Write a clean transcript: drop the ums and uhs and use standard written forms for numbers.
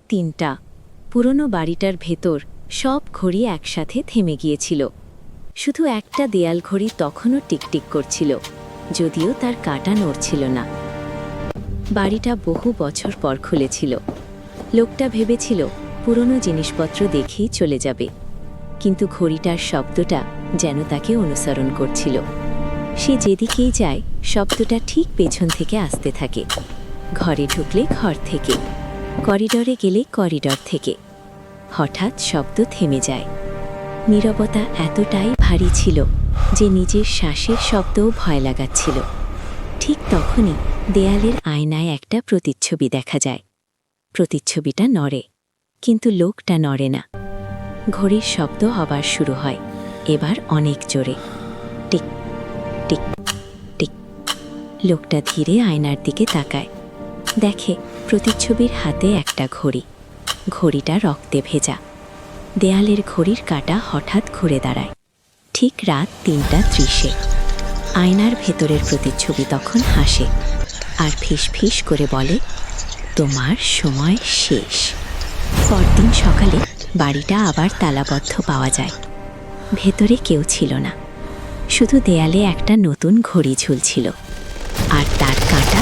3টা। পুরনো বাড়িটার ভেতর সব ঘড়ি একসাথে থেমে গিয়েছিল। শুধু একটা দেয়াল ঘড়ি তখনও টিকটিক করছিল, যদিও তার কাঁটা নড়ছিল না। বাড়িটা বহু বছর পর খুলেছিল। লোকটা ভেবেছিল পুরনো জিনিসপত্র দেখেই চলে যাবে, কিন্তু ঘড়িটার শব্দটা যেন তাকে অনুসরণ করছিল। সে যেদিকেই যায় শব্দটা ঠিক পেছন থেকে আসতে থাকে। ঘরে ঢুকলে ঘর থেকে, করিডরে গেলে করিডর থেকে। হঠাৎ শব্দ থেমে যায়। নীরবতা এতটাই ভারী ছিল যে নিজের শ্বাসের শব্দও ভয় লাগাচ্ছিল। ঠিক তখনই দেয়ালের আয়নায় একটা প্রতিচ্ছবি দেখা যায়। প্রতিচ্ছবিটা নড়ে, কিন্তু লোকটা নড়ে না। ঘড়ির শব্দ আবার শুরু হয়, এবার অনেক জোরে। Tick tick tick. লোকটা ধীরে আয়নার দিকে তাকায়, দেখে প্রতিচ্ছবির হাতে একটা ঘড়ি। ঘড়িটা রক্তে ভেজা। দেয়ালের ঘড়ির কাঁটা হঠাৎ ঘুরে দাঁড়ায়, ঠিক রাত 3:30। আয়নার ভেতরের প্রতিচ্ছবি তখন হাসে আর ফিস ফিস করে বলে, তোমার সময় শেষ। পরদিন সকালে বাড়িটা আবার তালাবদ্ধ পাওয়া যায়। ভেতরে কেউ ছিল না, শুধু দেয়ালে একটা নতুন ঘড়ি ঝুলছিল, আর তার কাঁটা